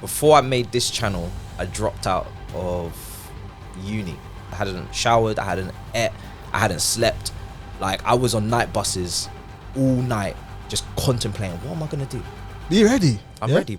before I made this channel, I dropped out of uni. I hadn't showered, I hadn't ate, I hadn't slept. Like, I was on night buses all night, just contemplating, what am I gonna do? Be ready. I'm ready.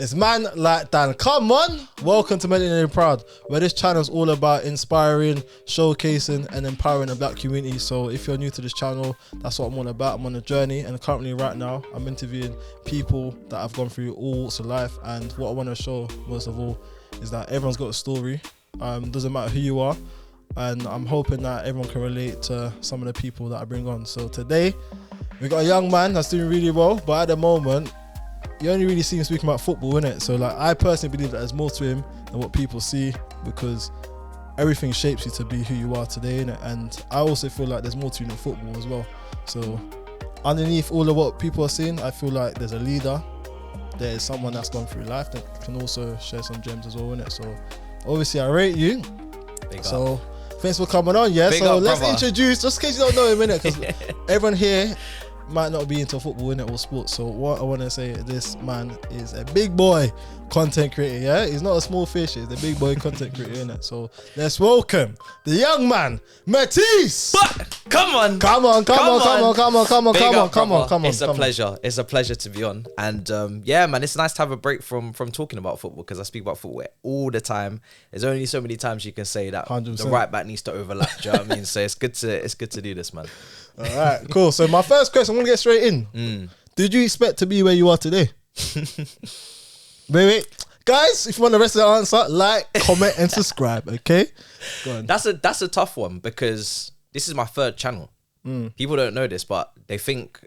It's man like Dan. Come on. Welcome to Melanated Proud, where this channel is all about inspiring, showcasing and empowering the black community. So if you're new to this channel, that's what I'm all about. I'm on a journey, and currently right now I'm interviewing people that have gone through all walks of life. And what I want to show most of all is that everyone's got a story. Doesn't matter who you are. And I'm hoping that everyone can relate to some of the people that I bring on. So today we got a young man that's doing really well, but at the moment you only really see him speaking about football, innit? So like, I personally believe that there's more to him than what people see, because everything shapes you to be who you are today, innit? And I also feel like there's more to you than football as well. So underneath all of what people are seeing, I feel like there's a leader, there is someone that's gone through life that can also share some gems as well, innit? So obviously I rate you. Big so up. Thanks for coming on, yeah? Big so up, let's brother. introduce, just in case you don't know him, innit? Because everyone here might not be into football, innit, or sports. So what I want to say, this man is a big boy content creator, yeah? He's not a small fish, he's a big boy content creator, innit? So let's welcome the young man, Matisse. Come on. Come on. It's a pleasure. It's a pleasure to be on. And yeah, man, it's nice to have a break from talking about football, because I speak about football all the time. There's only so many times you can say that 100%. the right back needs to overlap. Do you know what I mean? So it's good to do this, man. All right, cool. So my first question, I'm going to get straight in. Did you expect to be where you are today? Wait. Guys, if you want the rest of the answer, like, comment and subscribe, okay? Go on. That's a tough one, because this is my third channel. People don't know this, but they think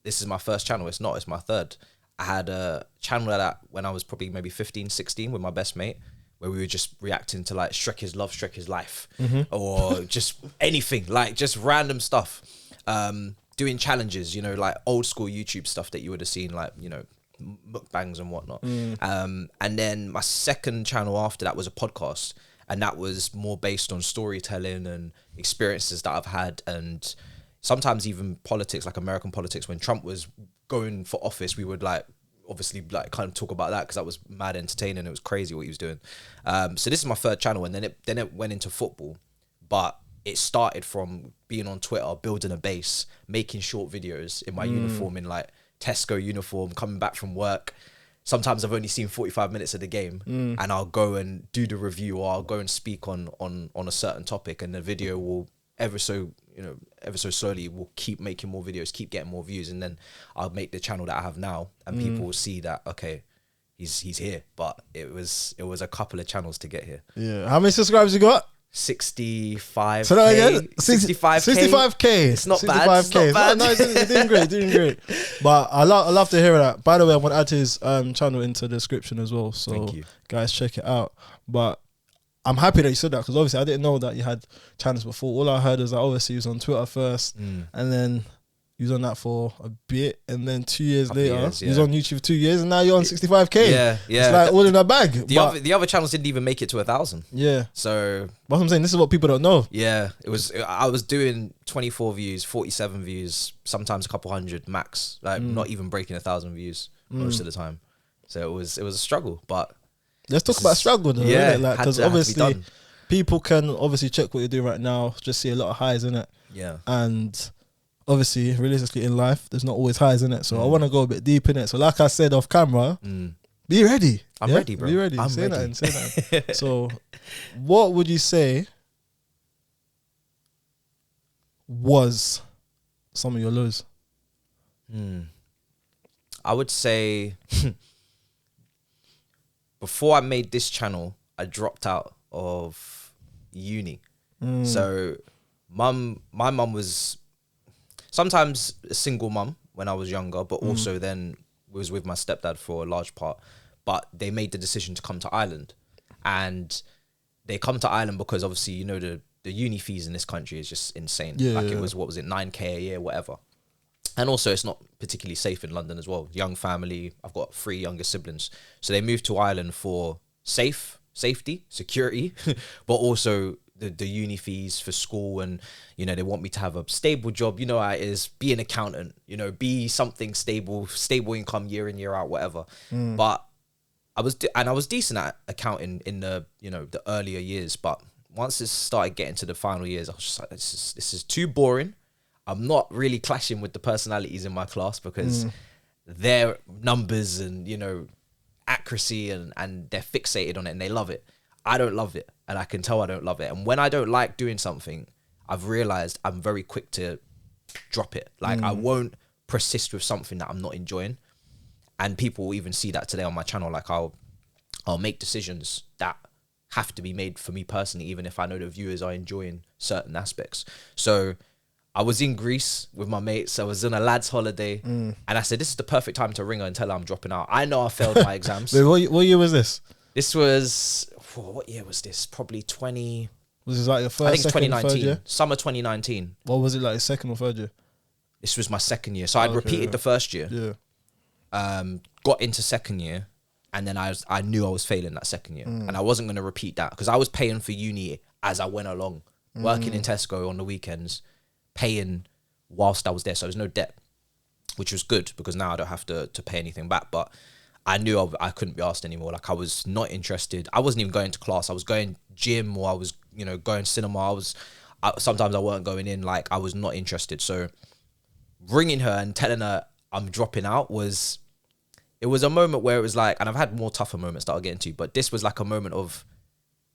this is my first channel. It's not, it's my third. I had a channel that when I was probably maybe 15, 16 with my best mate, where we were just reacting to like Shrek is Love, Shrek is Life, or just anything, like just random stuff. Doing challenges, you know, like old school YouTube stuff that you would have seen, like, you know, mukbangs and whatnot. And then my second channel after that was a podcast, and that was more based on storytelling and experiences that I've had, and sometimes even politics, like American politics. When Trump was going for office, we would like obviously like kind of talk about that, because that was mad entertaining. It was crazy what he was doing. So this is my third channel, and then it went into football, but it started from being on Twitter, building a base, making short videos in my uniform, in like Tesco uniform, coming back from work. Sometimes I've only seen 45 minutes of the game, and I'll go and do the review, or I'll go and speak on a certain topic, and the video will ever so slowly will keep making more videos, keep getting more views, and then I'll make the channel that I have now, and people will see that, okay, he's here. But it was a couple of channels to get here. Yeah. How many subscribers you got? 65. So that again? 65K. It's not bad. It's not bad. No, you're doing great. But I love to hear that. By the way, I'm gonna add his channel into the description as well. So Thank you. Guys, check it out. But I'm happy that you said that, because obviously I didn't know that you had channels before. All I heard is that obviously you was on Twitter first, and then you was on that for a bit, and then 2 years later you was on YouTube 2 years, and now you're on 65K. Yeah. It's like all in a bag. The other channels didn't even make it to 1,000. Yeah. So But I'm saying, this is what people don't know. yeah, I was doing 24 views, 47 views, sometimes a couple hundred max, like not even breaking 1,000 views most of the time. So it was a struggle, but Let's talk about struggle though, yeah, like, because had to be obviously done. people can obviously check what you're doing right now, just see a lot of highs in it. Yeah. And obviously, realistically in life, there's not always highs in it. So I want to go a bit deep in it. So like I said off camera, be ready. I'm ready, bro. Be ready. I'm say ready. that. So what would you say was some of your lows? I would say before I made this channel, I dropped out of uni. So my mum was sometimes a single mum when I was younger, but also then was with my stepdad for a large part. But they made the decision to come to Ireland, and they come to Ireland because obviously, you know, the uni fees in this country is just insane. It was, what was it, 9K a year, whatever. And also it's not particularly safe in London as well. Young family, I've got 3 younger siblings. So they moved to Ireland for safe safety, security, but also the uni fees for school, and you know, they want me to have a stable job. You know how it is, be an accountant, you know, be something stable income year in, year out, whatever. But I was decent at accounting in the, you know, the earlier years, but once it started getting to the final years, I was just like, this is too boring. I'm not really clashing with the personalities in my class because their numbers and, you know, accuracy and they're fixated on it and they love it. I don't love it, and I can tell I don't love it. And when I don't like doing something, I've realized I'm very quick to drop it. Like I won't persist with something that I'm not enjoying. And people will even see that today on my channel. Like I'll make decisions that have to be made for me personally, even if I know the viewers are enjoying certain aspects. So I was in Greece with my mates. I was on a lad's holiday, and I said, this is the perfect time to ring her and tell her I'm dropping out. I know I failed my exams. Wait, what year was this? This was, what year was this? Probably 20... Was this like your first, I think it's second, 2019. third year? Summer 2019. What was it like, second or third year? This was my second year. So I'd repeated the first year. Yeah. Got into second year, and then I knew I was failing that second year, and I wasn't going to repeat that because I was paying for uni as I went along, working in Tesco on the weekends, paying whilst I was there. So there's no debt, which was good because now I don't have to pay anything back. But I knew I couldn't be asked anymore. Like I was not interested. I wasn't even going to class. I was going gym, or I was, you know, going cinema. Sometimes I weren't going in. Like I was not interested. So ringing her and telling her I'm dropping out was a moment where it was like, and I've had more tougher moments that I'll get into, but this was like a moment of,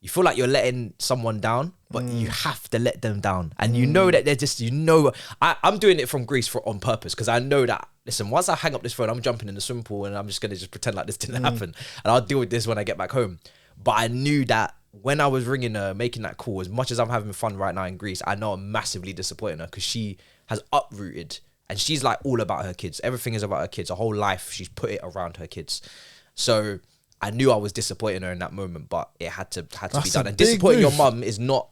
you feel like you're letting someone down, but you have to let them down. And you know that they're just, you know, I'm doing it from Greece on purpose because I know that, listen, once I hang up this phone, I'm jumping in the swimming pool and I'm just going to just pretend like this didn't happen. And I'll deal with this when I get back home. But I knew that when I was ringing her, making that call, as much as I'm having fun right now in Greece, I know I'm massively disappointing her because she has uprooted, and she's like all about her kids. Everything is about her kids. Her whole life, she's put it around her kids. So I knew I was disappointing her in that moment, but it had to be done. And disappointing your mum is one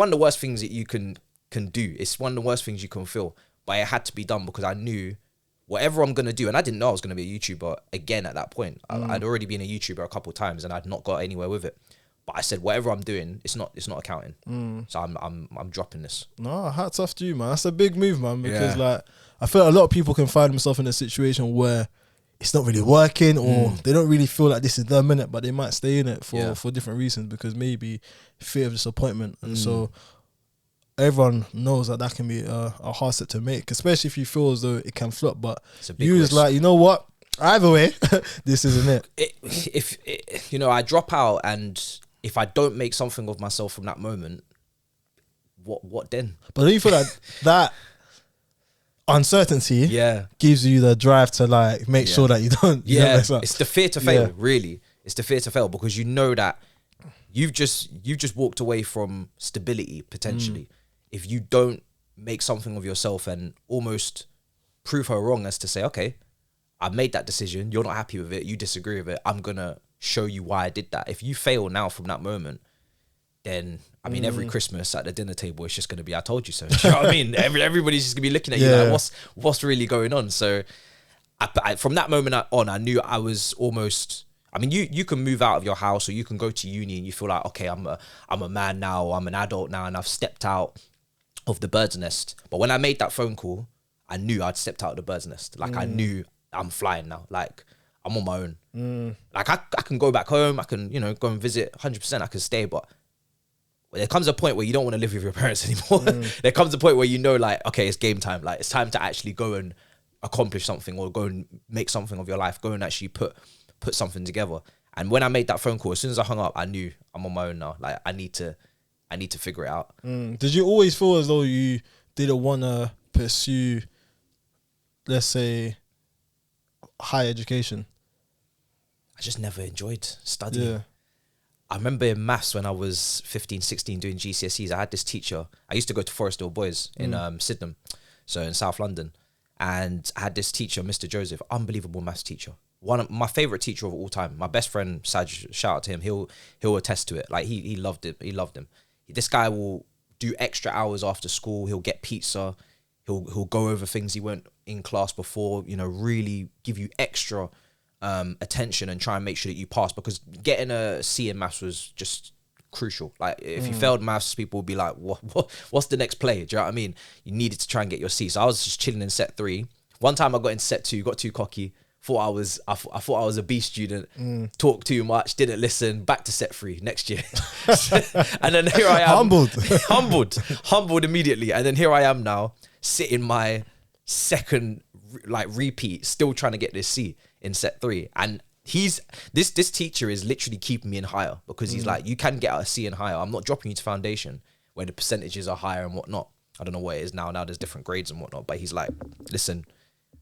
of the worst things that you can do. It's one of the worst things you can feel. But it had to be done because I knew whatever I'm gonna do, and I didn't know I was gonna be a YouTuber again at that point. I'd already been a YouTuber a couple of times and I'd not got anywhere with it. But I said, whatever I'm doing, it's not accounting. So I'm dropping this. No, hats off to you, man. That's a big move, man. Because like, I feel like a lot of people can find themselves in a situation where it's not really working, or they don't really feel like this is their minute, but they might stay in it for different reasons, because maybe fear of disappointment. And so everyone knows that can be a hard step to make, especially if you feel as though it can flop. But you just like, you know what? Either way, this isn't it. If you know, I drop out, and if I don't make something of myself from that moment, what then? But do you feel like that uncertainty gives you the drive to like make sure that you don't mess up? It's the fear to fail, really. It's the fear to fail, because you know that you've just walked away from stability potentially. If you don't make something of yourself and almost prove her wrong, as to say, okay, I made that decision, you're not happy with it, you disagree with it, I'm gonna show you why I did that. If you fail now from that moment, then I mean, every Christmas at the dinner table, it's just going to be, I told you so. Do you know what I mean? Everybody's just going to be looking at you like, what's really going on? So I, from that moment on, I knew I was almost, I mean, you can move out of your house, or you can go to uni and you feel like, okay, I'm a man now, I'm an adult now, and I've stepped out of the bird's nest. But when I made that phone call, I knew I'd stepped out of the bird's nest. Like I knew I'm flying now. Like I'm on my own. Like I can go back home. I can, you know, go and visit 100%. I can stay, but there comes a point where you don't want to live with your parents anymore. There comes a point where you know, like, okay, it's game time. Like it's time to actually go and accomplish something, or go and make something of your life. Go and actually put something together. And when I made that phone call, as soon as I hung up, I knew I'm on my own now. Like I need to figure it out. Did you always feel as though you didn't want to pursue, let's say, higher education? I just never enjoyed studying. I remember in maths when I was 15, 16 doing GCSEs, I had this teacher. I used to go to Forest Hill Boys in Sydenham, so in South London. And I had this teacher, Mr. Joseph, unbelievable maths teacher. One of my favorite teacher of all time. My best friend, Saj, shout out to him. He'll attest to it. Like he loved it. He loved him. This guy will do extra hours after school. He'll get pizza. He'll go over things he weren't in class before, you know, really give you extra attention and try and make sure that you pass, because getting a C in maths was just crucial. Like if you failed maths, people would be like, what's the next play? Do you know what I mean? You needed to try and get your C. So I was just chilling in set 3. One time I got in set 2, got too cocky, I thought I was a B student, talked too much, didn't listen, back to set 3 next year. And then here I am. Humbled immediately. And then here I am now, sitting my second like repeat, still trying to get this C in set 3. And this teacher is literally keeping me in higher, because he's like, you can get a C in higher. I'm not dropping you to foundation where the percentages are higher and whatnot. I don't know what it is now. Now there's different grades and whatnot, but he's like, listen.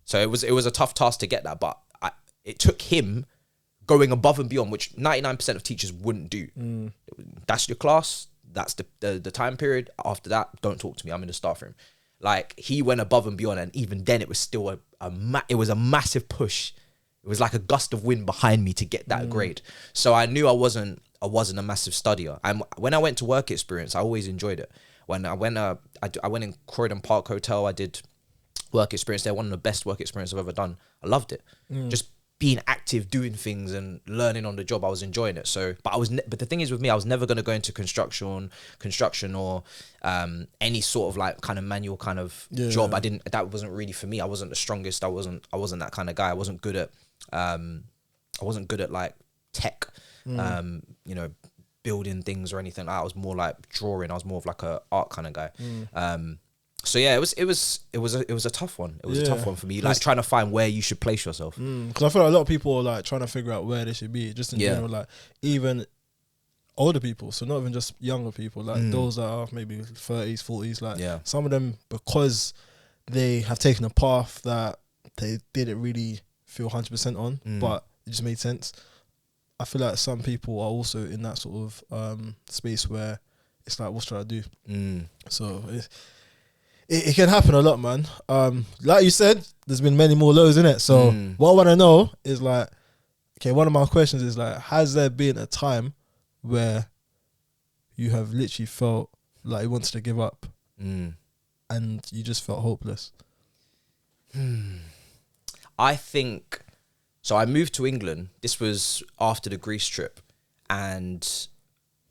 So it was a tough task to get that, but it took him going above and beyond, which 99% of teachers wouldn't do. That's your class. That's the time period. After that, don't talk to me. I'm in the staff room. Like, he went above and beyond, and even then, it was still it was a massive push. It was like a gust of wind behind me to get that grade. So I knew I wasn't a massive studier. And when I went to work experience, I always enjoyed it. When I went in Croydon Park Hotel, I did work experience there. One of the best work experience I've ever done. I loved it. Just being active, doing things and learning on the job. I was enjoying it. So, but but the thing is with me, I was never going to go into construction or any sort of like kind of manual kind of job. That wasn't really for me. I wasn't the strongest. I wasn't that kind of guy. I wasn't good at like tech, building things or anything. I was more like drawing. I was more of like a art kind of guy. So yeah, it was a tough one. It was a tough one for me, like trying to find where you should place yourself. Because I feel like a lot of people are like trying to figure out where they should be, just in general, like even older people, so not even just younger people, like those that are maybe 30s, 40s, like some of them, because they have taken a path that they didn't really feel 100% on, but it just made sense. I feel like some people are also in that sort of space where it's like, what should I do? So it can happen a lot, man. Like you said, there's been many more lows in it. So what I want to know is like, okay, one of my questions is like, has there been a time where you have literally felt like you wanted to give up and you just felt hopeless? I think, so I moved to England. This was after the Greece trip, and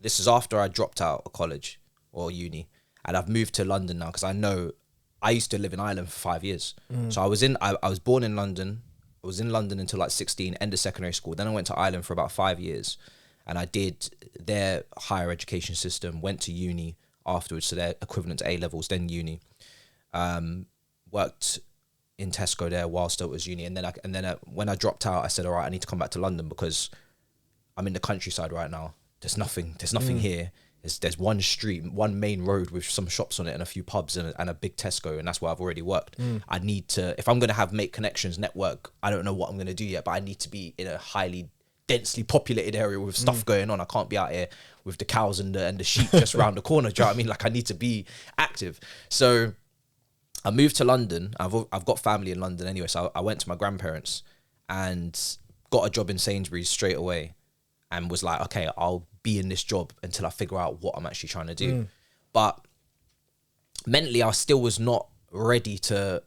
this is after I dropped out of college or uni. And I've moved to London now because I know I used to live in Ireland for 5 years. So I was born in London. I was in London until like 16, end of secondary school. Then I went to Ireland for about 5 years, and I did their higher education system, went to uni afterwards, so their equivalent to A-levels, then uni. Worked in Tesco there whilst I was uni. And then when I dropped out, I said, all right, I need to come back to London because I'm in the countryside right now. There's nothing here. There's one street, one main road with some shops on it and a few pubs and a big Tesco, and that's where I've already worked. I need to, if I'm going to make connections, network, I don't know what I'm going to do yet, but I need to be in a highly densely populated area with stuff going on. I can't be out here with the cows and the sheep just around the corner. Do you know what I mean? Like, I need to be active. So I moved to London. I've got family in London anyway, so I went to my grandparents and got a job in Sainsbury's straight away, and was like, okay, I'll be in this job until I figure out what I'm actually trying to do. But mentally, I still was not ready to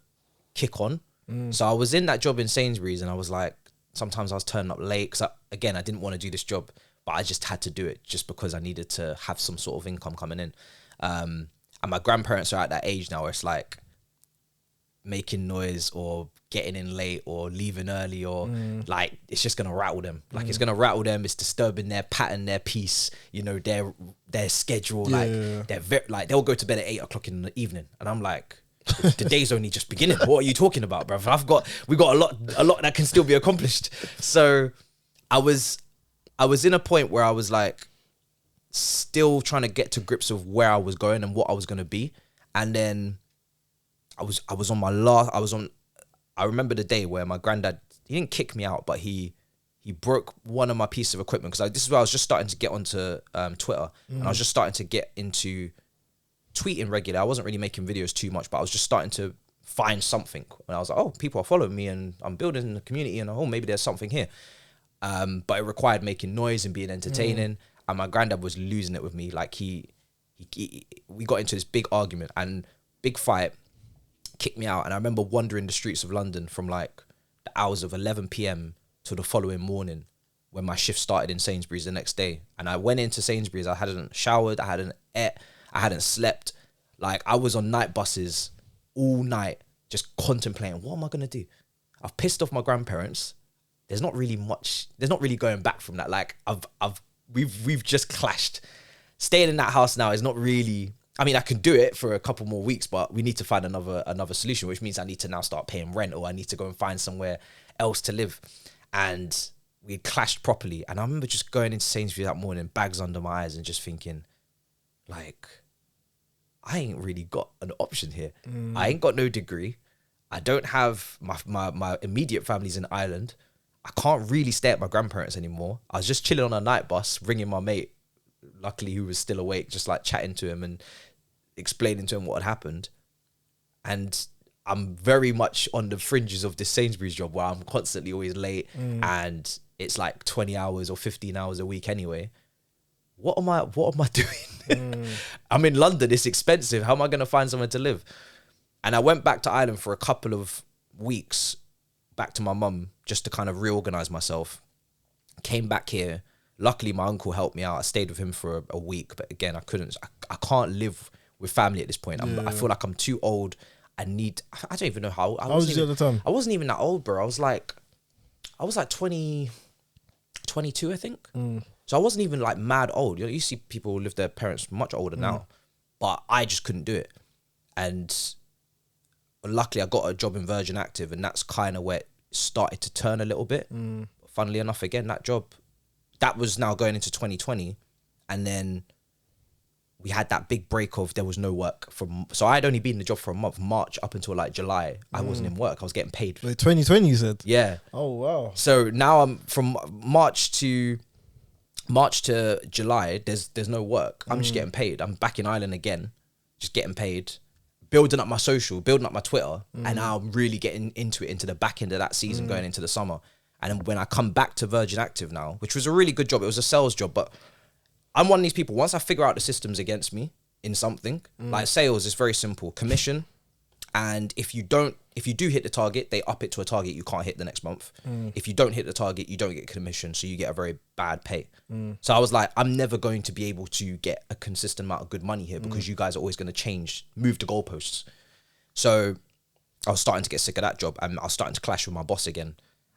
kick on. So I was in that job in Sainsbury's, and I was like, sometimes I was turning up late because I didn't want to do this job, but I just had to do it just because I needed to have some sort of income coming in. And my grandparents are at that age now where it's like making noise or getting in late or leaving early or like, it's just gonna rattle them. Like, it's gonna rattle them. It's disturbing their pattern, their peace, their schedule. They're like, they'll go to bed at 8 o'clock in the evening, and I'm like, the day's only just beginning. What are you talking about, bruv? We got a lot that can still be accomplished. So I was in a point where I was like still trying to get to grips of where I was going and what I was gonna be. And then I remember the day where my granddad, he didn't kick me out, but he broke one of my pieces of equipment, because this is where I was just starting to get onto Twitter, and I was just starting to get into tweeting regularly. I wasn't really making videos too much, but I was just starting to find something. And I was like, oh, people are following me and I'm building the community, and maybe there's something here. But it required making noise and being entertaining. And my granddad was losing it with me. Like, we got into this big argument and big fight, kicked me out. And I remember wandering the streets of London from like the hours of 11 p.m. till the following morning when my shift started in Sainsbury's the next day. And I went into Sainsbury's, I hadn't showered, I hadn't ate, I hadn't slept. Like, I was on night buses all night just contemplating, what am I gonna do? I've pissed off my grandparents. There's not really going back from that. Like, we've just clashed. Staying in that house now is not really, I mean, I can do it for a couple more weeks, but we need to find another solution, which means I need to now start paying rent, or I need to go and find somewhere else to live. And we clashed properly. And I remember just going into Sainsbury's that morning, bags under my eyes, and just thinking, like, I ain't really got an option here. I ain't got no degree. I don't have my immediate family's in Ireland. I can't really stay at my grandparents anymore. I was just chilling on a night bus, ringing my mate, luckily who was still awake, just like chatting to him and explaining to him what had happened. And I'm very much on the fringes of this Sainsbury's job where I'm constantly always late and it's like 20 hours or 15 hours a week anyway. What am I doing? I'm in London, it's expensive. How am I going to find somewhere to live? And I went back to Ireland for a couple of weeks, back to my mum, just to kind of reorganize myself. Came back here. Luckily, my uncle helped me out. I stayed with him for a week, but again, I can't live with family at this point. I feel like I'm too old. I don't even know how. How old was you at the time? I wasn't even that old, bro. I was like 20, 22, I think. So I wasn't even like mad old. You see people who live their parents much older now, but I just couldn't do it. And luckily, I got a job in Virgin Active, and that's kind of where it started to turn a little bit. Funnily enough, again, that job, that was now going into 2020, and then we had that big break of there was no work so I had only been in the job for a month, March up until like July. I wasn't in work. I was getting paid. Wait, 2020, you said? Yeah. Oh wow. So now I'm from March to July. There's no work. I'm just getting paid. I'm back in Ireland again, just getting paid, building up my social, building up my Twitter, and now I'm really getting into the back end of that season, going into the summer. And then when I come back to Virgin Active now, which was a really good job, it was a sales job, but I'm one of these people, once I figure out the systems against me in something, like sales is very simple, commission. And if you do hit the target, they up it to a target you can't hit the next month. If you don't hit the target, you don't get commission. So you get a very bad pay. So I was like, I'm never going to be able to get a consistent amount of good money here because you guys are always going to move the goalposts. So I was starting to get sick of that job, and I was starting to clash with my boss again.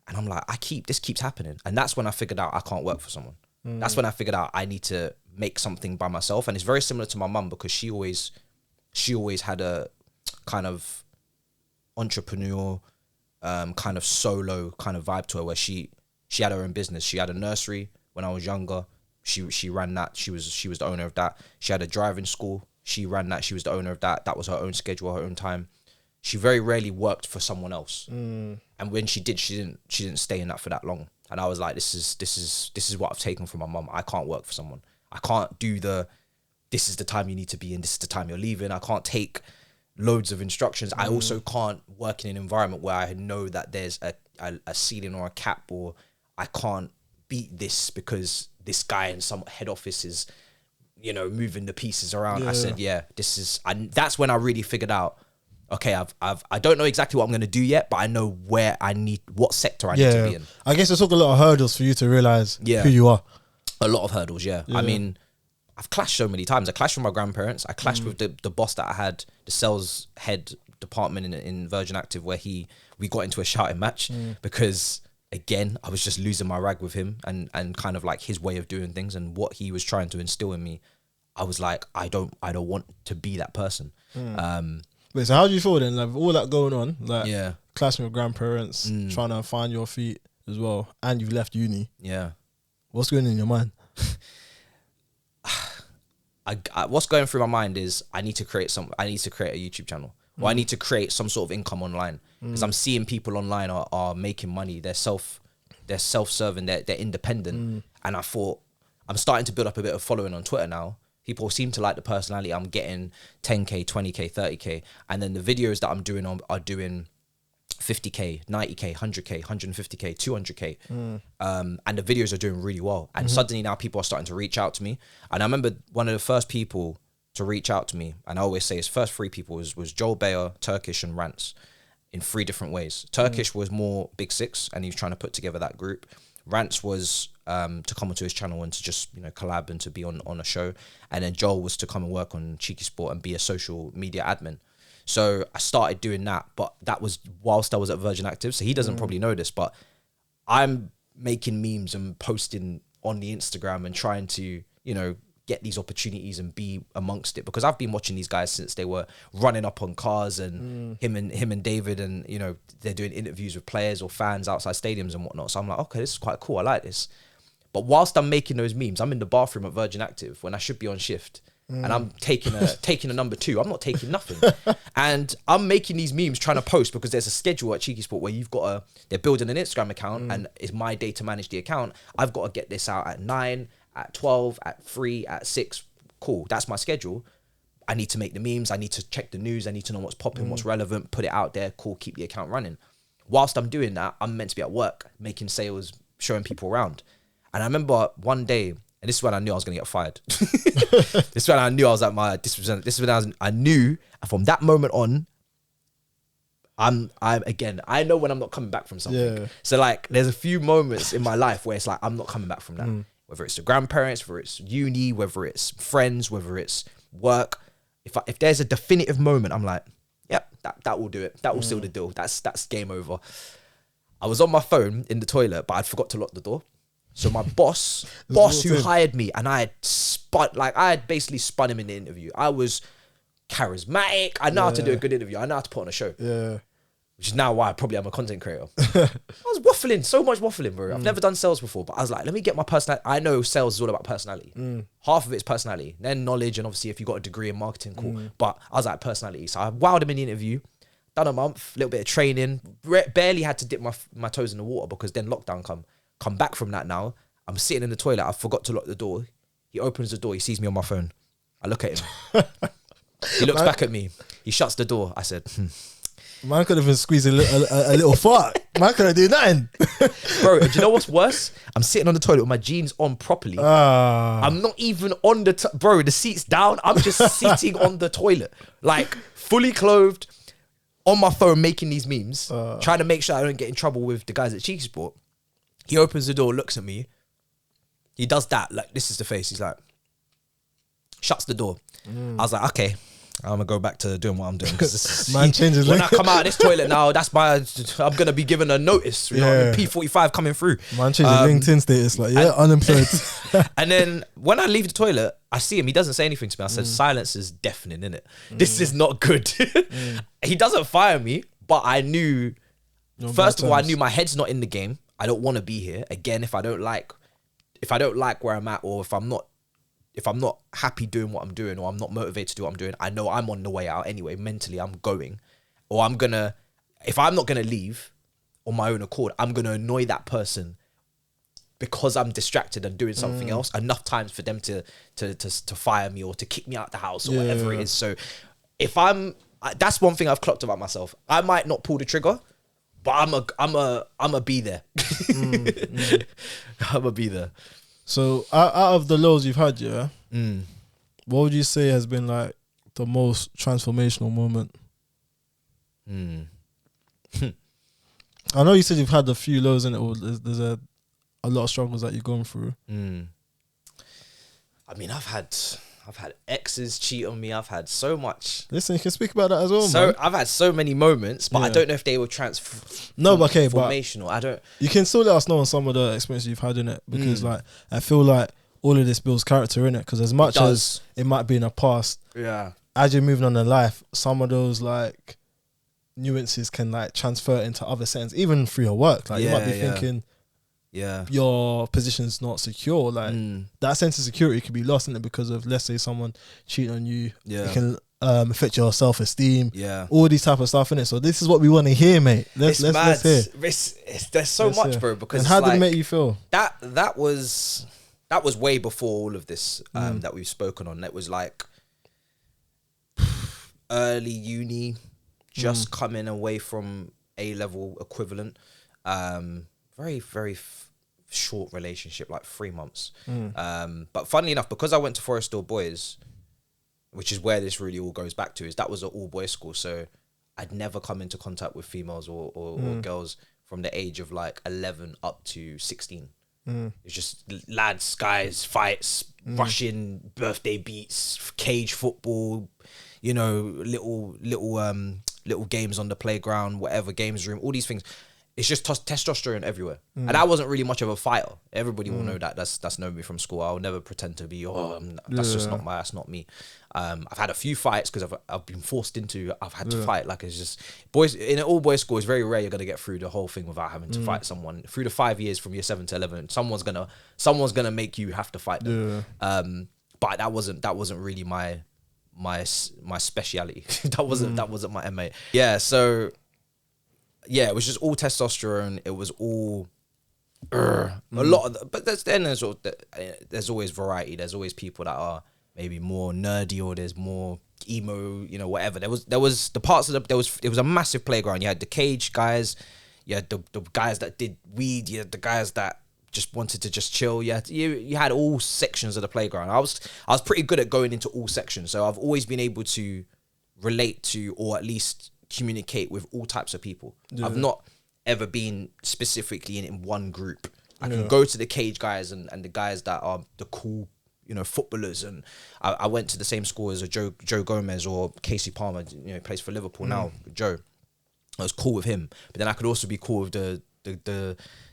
And I'm like, this keeps happening. And that's when I figured out I can't work for someone. That's when I figured out I need to make something by myself. And it's very similar to my mum, because she always had a kind of entrepreneurial, kind of solo kind of vibe to her, where she had her own business. She had a nursery when I was younger. She ran that. She was the owner of that. She had a driving school. She ran that. She was the owner of that. That was her own schedule, her own time. She very rarely worked for someone else. And when she did, she didn't stay in that for that long. And I was like, this is what I've taken from my mum. I can't work for someone. I can't do this is the time you need to be in, this is the time you're leaving. I can't take loads of instructions. I also can't work in an environment where I know that there's a ceiling or a cap, or I can't beat this because this guy in some head office is, moving the pieces around. I said, that's when I really figured out, okay, I don't know exactly what I'm going to do yet, but I know what sector I need to be in. I guess it took a lot of hurdles for you to realize who you are. A lot of hurdles, yeah. I mean, I've clashed so many times. I clashed with my grandparents. I clashed with the boss that I had, the sales head department in Virgin Active, where we got into a shouting match because, again, I was just losing my rag with him and kind of like his way of doing things and what he was trying to instill in me. I was like, I don't want to be that person. Wait, so how do you feel then? Like all that going on, like clashing with grandparents, trying to find your feet as well, and you've left uni. Yeah. What's going on in your mind? What's going through my mind is I need to create a YouTube channel. Or I need to create some sort of income online, because I'm seeing people online are making money. They're self-serving. They're independent. And I thought, I'm starting to build up a bit of following on Twitter now. People seem to like the personality. I'm getting 10K, 20K, 30K. And then the videos that I'm doing are doing 50K, 90K, 100K, 150K, 200K. And the videos are doing really well. And suddenly now people are starting to reach out to me. And I remember one of the first people to reach out to me, and I always say his first three people was Joel Bayer, Turkish, and Rants. in 3 different ways. Turkish was more Big Six, and he was trying to put together that group. Rance was to come onto his channel and to just, you know, collab and to be on a show. And then Joel was to come and work on Cheeky Sport and be a social media admin. So I started doing that, but that was whilst I was at Virgin Active. So he doesn't probably know this, but I'm making memes and posting on the Instagram and trying to, you know, get these opportunities and be amongst it, because I've been watching these guys since they were running up on cars, and him and David, and, you know, they're doing interviews with players or fans outside stadiums and whatnot. So I'm like, okay, this is quite cool. I like this. But whilst I'm making those memes, I'm in the bathroom at Virgin Active when I should be on shift. And I'm taking a number 2. I'm not taking nothing. And I'm making these memes trying to post, because there's a schedule at Cheeky Sport where they're building an Instagram account, and it's my day to manage the account. I've got to get this out at 9, at 12, at 3, at 6. Cool. That's my schedule. I need to make the memes. I need to check the news. I need to know what's popping, what's relevant, put it out there. Cool. Keep the account running. Whilst I'm doing that, I'm meant to be at work, making sales, showing people around. And I remember one day, and this is when I knew I was going to get fired. This is when I knew I was at my, this is when I knew from that moment on, I know when I'm not coming back from something. Yeah. So like, there's a few moments in my life where it's like, I'm not coming back from that. Whether it's the grandparents, whether it's uni, whether it's friends, whether it's work. If there's a definitive moment, I'm like, yep, that will do it. That will seal the deal. That's game over. I was on my phone in the toilet, but I'd forgot to lock the door. So my boss who hired me, and I had basically spun him in the interview. I was charismatic. I know how to do a good interview. I know how to put on a show. Yeah. Which is now why I probably am a content creator. I was waffling, so much waffling, bro. I've never done sales before, but I was like, let me get my personality. I know sales is all about personality. Half of it's personality, then knowledge, and obviously if you got a degree in marketing, cool. But I was like, personality. So I wowed him in the interview, done a month, little bit of training, barely had to dip my toes in the water, because then lockdown come back from that now. I'm sitting in the toilet. I forgot to lock the door. He opens the door. He sees me on my phone. I look at him. He looks back at me. He shuts the door. I said, Man could have been squeezing a little fart. Man could have done nothing. Bro, do you know what's worse? I'm sitting on the toilet with my jeans on properly. I'm not even on bro, the seat's down. I'm just sitting on the toilet. Like, fully clothed, on my phone, making these memes, trying to make sure I don't get in trouble with the guys at Cheeky Sport. He opens the door, looks at me. He does that. Like, this is the face. He's like, shuts the door. I was like, okay, I'm gonna go back to doing what I'm doing. Man changes. When I come out of this toilet now, I'm gonna be given a notice. You know, P45 coming through. Man changes LinkedIn status. Like, unemployed. And then when I leave the toilet, I see him. He doesn't say anything to me. I said, silence is deafening, innit? This is not good. He doesn't fire me, but I knew. First of all, I knew my head's not in the game. I don't want to be here again. If I don't like where I'm at, or if I'm not happy doing what I'm doing, or I'm not motivated to do what I'm doing, I know I'm on the way out anyway. Mentally, I'm going, or if I'm not gonna leave on my own accord, I'm gonna annoy that person because I'm distracted and doing something else enough times for them to fire me or to kick me out the house or whatever it is. So that's one thing I've clocked about myself. I might not pull the trigger, but I'm a be there. I'm a be there. So out of the lows you've had, what would you say has been like the most transformational moment? I know you said you've had a few lows in it, or there's a lot of struggles that you've gone through. I mean, I've had exes cheat on me. I've had so much. Listen, you can speak about that as well, so man. I've had so many moments, but I don't know if they were transformational. I don't. You can still let us know on some of the experiences you've had in it, because like, I feel like all of this builds character in it, because as much as it might be in the past, as you're moving on in life, some of those like nuances can like transfer into other settings, even through your work. Like, you might be thinking, your position's not secure. Like, that sense of security could be lost in it because of, let's say, someone cheating on you. It can affect your self-esteem. All these type of stuff in it. So this is what we want to hear, mate. Let's hear. There's so much, bro. Because and how did it make you feel? That was way before all of this that we've spoken on. That was like early uni, just coming away from A-level equivalent. Very, very short relationship, like 3 months. But funnily enough, because I went to Forest Hill Boys, which is where this really all goes back to, is that was an all-boys school. So I'd never come into contact with females or girls from the age of like 11 up to 16. It's just lads, guys, fights, rushing, birthday beats, cage football, you know, little games on the playground, whatever, games room, all these things. It's just testosterone everywhere. And I wasn't really much of a fighter. Everybody will know that. That's known me from school. I'll never pretend to be, that's just not that's not me. I've had a few fights because I've been forced into, I've had to fight. Like, it's just, boys, in an all boys school, it's very rare you're going to get through the whole thing without having to fight someone. Through the 5 years from year 7 to 11, someone's gonna make you have to fight them. But that wasn't really my speciality. that wasn't my MA. Yeah, so yeah, it was just all testosterone. It was all a lot of but there's always variety. There's always people that are maybe more nerdy, or there's more emo, you know, whatever. There was the parts of it was a massive playground. You had the cage guys, you had the guys that did weed, you had the guys that just wanted to just chill. You had all sections of the playground. I was pretty good at going into all sections, so I've always been able to relate to, or at least communicate with, all types of people. I've not ever been specifically in one group. I can go to the cage guys and the guys that are the cool, you know, footballers. And I went to the same school as a Joe Gomez or Casey Palmer, you know, plays for Liverpool now, Joe. I was cool with him. But then I could also be cool with the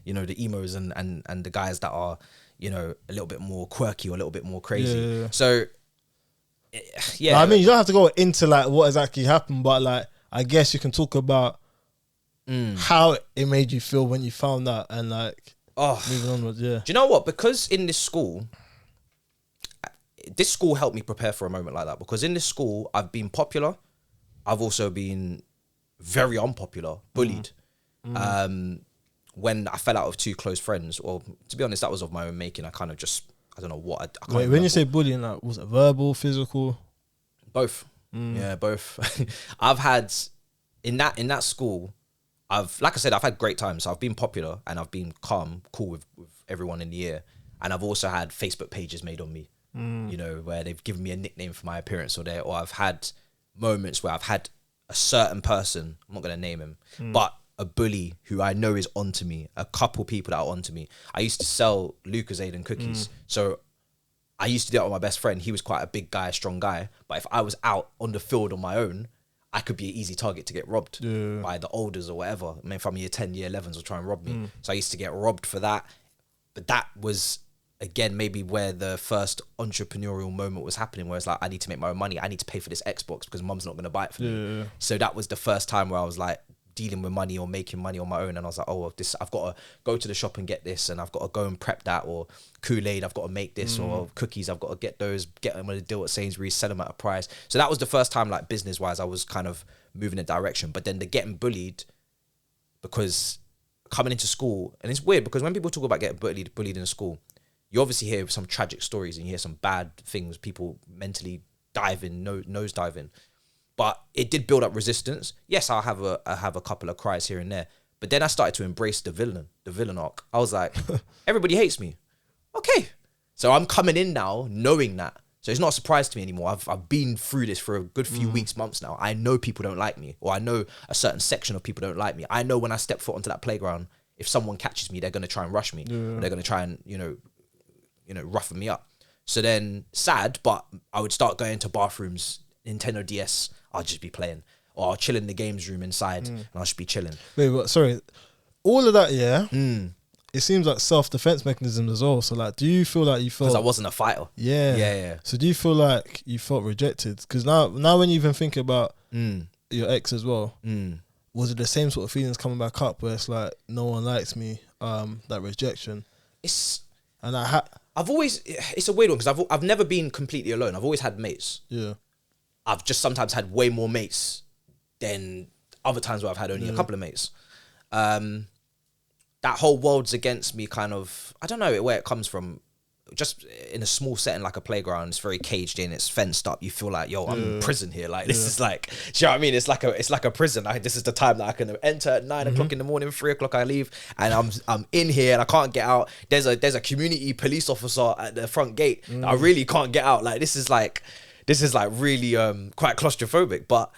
you know, the emos and the guys that are, you know, a little bit more quirky or a little bit more crazy. So yeah. No, I mean, you don't have to go into like what exactly happened, but like, I guess you can talk about how it made you feel when you found that, and like moving onwards. Yeah. Do you know what? Because in this school helped me prepare for a moment like that. Because in this school, I've been popular. I've also been very unpopular, bullied. When I fell out of 2 close friends, or to be honest, that was of my own making. I kind of just, I don't know what. I can't Wait, when you say bullying, like, was it verbal, physical? Both. Yeah, both. I've had in that school, like I said, I've had great times. So I've been popular and I've been cool with everyone in the year. And I've also had Facebook pages made on me, you know, where they've given me a nickname for my appearance or I've had moments where I've had a certain person, I'm not going to name him, but a bully who I know is onto me, a couple people that are onto me. I used to sell Lucozade and cookies. So I used to do that with my best friend. He was quite a big guy, strong guy. But if I was out on the field on my own, I could be an easy target to get robbed by the olders or whatever. I mean, from year 10, year 11s will try and rob me. So I used to get robbed for that. But that was, again, maybe where the first entrepreneurial moment was happening, where it's like, I need to make my own money. I need to pay for this Xbox because mum's not going to buy it for me. So that was the first time where I was like, dealing with money or making money on my own, and I was like, oh, this, I've got to go to the shop and get this, and I've got to go and prep that, or Kool-Aid, I've got to make this, or cookies, I've got to get those, get them with a deal at Sainsbury's, sell them at a price. So that was the first time, like, business wise, I was kind of moving in a direction. But then the getting bullied, because coming into school, and it's weird because when people talk about getting bullied in school, you obviously hear some tragic stories and you hear some bad things, people mentally diving, nose diving. But it did build up resistance. Yes, I have a couple of cries here and there. But then I started to embrace the villain arc. I was like, everybody hates me. Okay. So I'm coming in now knowing that. So it's not a surprise to me anymore. I've been through this for a good few weeks, months now. I know people don't like me, or I know a certain section of people don't like me. I know when I step foot onto that playground, if someone catches me, they're going to try and rush me. Or they're going to try and, you know, roughen me up. So then, sad, but I would start going to bathrooms, Nintendo DS, I'll just be playing. Or I'll chill in the games room inside and I'll just be chilling. Wait, but sorry. All of that, yeah, it seems like self-defense mechanisms as well. So, like, do you feel like you felt... Because I wasn't a fighter. Yeah. So do you feel like you felt rejected? Because now when you even think about your ex as well, was it the same sort of feelings coming back up where it's like, no one likes me, that rejection? It's... And I've always... It's a weird one because I've never been completely alone. I've always had mates. Yeah. I've just sometimes had way more mates than other times where I've had only a couple of mates. That whole world's against me kind of, I don't know where it comes from. Just in a small setting like a playground, it's very caged in, it's fenced up. You feel like, yo, I'm in prison here. Like, this is like, do you know what I mean? It's like a prison. Like, this is the time that I can enter at 9 o'clock in the morning, 3 o'clock I leave, and I'm in here and I can't get out. There's a community police officer at the front gate. I really can't get out. Like, this is like really quite claustrophobic. But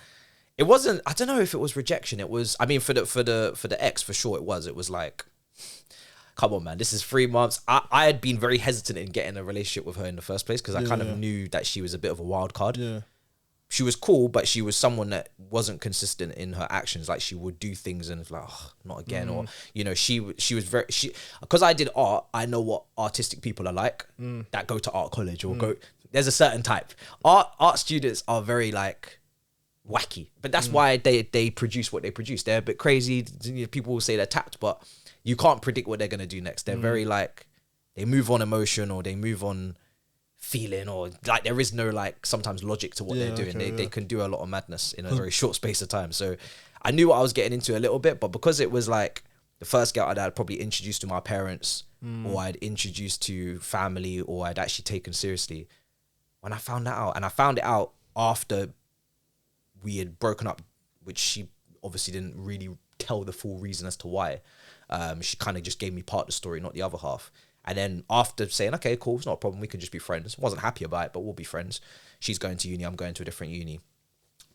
It wasn't. I don't know if it was rejection. It was. I mean, for the ex, for sure, it was. It was like, come on, man. This is 3 months. I had been very hesitant in getting a relationship with her in the first place because I kind of knew that she was a bit of a wild card. Yeah. She was cool, but she was someone that wasn't consistent in her actions. Like she would do things and it's like, oh, not again. Or, you know, she was very, because I did art, I know what artistic people are like that go to art college or go, there's a certain type. Art students are very like wacky, but that's why they produce what they produce. They're a bit crazy. People will say they're tapped, but you can't predict what they're going to do next. They're very like, they move on emotion or they move on feeling, or like there is no like sometimes logic to what they're doing. They can do a lot of madness in a very short space of time. So I knew what I was getting into a little bit, but because it was like the first girl I'd probably introduced to my parents or I'd introduced to family or I'd actually taken seriously, when I found that out, and I found it out after we had broken up, which she obviously didn't really tell the full reason as to why. She kind of just gave me part of the story, not the other half. And then after saying, okay, cool, it's not a problem, we can just be friends. Wasn't happy about it, but we'll be friends. She's going to uni, I'm going to a different uni.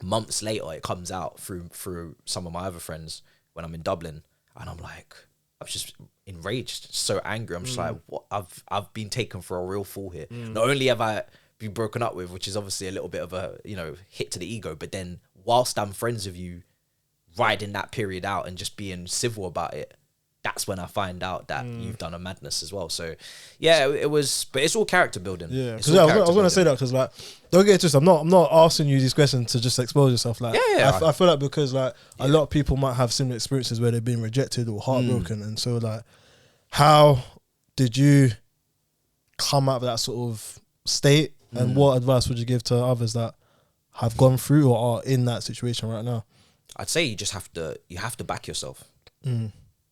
Months later, it comes out through some of my other friends when I'm in Dublin. And I'm like, I'm just enraged, so angry. I'm just like, what? I've been taken for a real fool here. Not only have I been broken up with, which is obviously a little bit of a, you know, hit to the ego, but then whilst I'm friends with you, riding that period out and just being civil about it, that's when I find out that you've done a madness as well. So yeah, it was, but it's all character building. Yeah, because I was going to say that because like, don't get it twisted. I'm not asking you these questions to just expose yourself. Like, I feel like because like a lot of people might have similar experiences where they've been rejected or heartbroken, and so like, how did you come out of that sort of state, and what advice would you give to others that have gone through or are in that situation right now? I'd say you have to back yourself.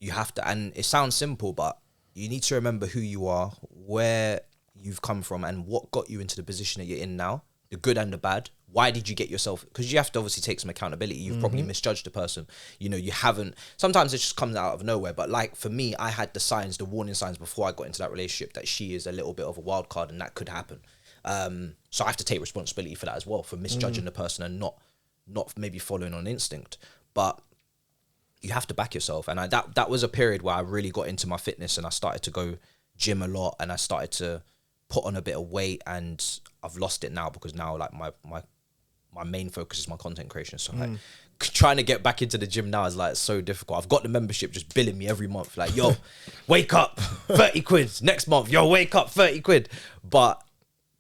You have to, and it sounds simple, but you need to remember who you are, where you've come from, and what got you into the position that you're in now, the good and the bad. Why did you get yourself? Because you have to obviously take some accountability. You've probably misjudged the person. You know, you haven't. Sometimes it just comes out of nowhere. But like for me, I had the signs, the warning signs before I got into that relationship that she is a little bit of a wild card and that could happen. So I have to take responsibility for that as well, for misjudging the person and not maybe following on instinct. But you have to back yourself. And that was a period where I really got into my fitness and I started to go gym a lot and I started to put on a bit of weight, and I've lost it now because now like my main focus is my content creation. So like trying to get back into the gym now is like so difficult. I've got the membership just billing me every month. Like, yo, wake up, 30 quid. Next month, yo, wake up, 30 quid. But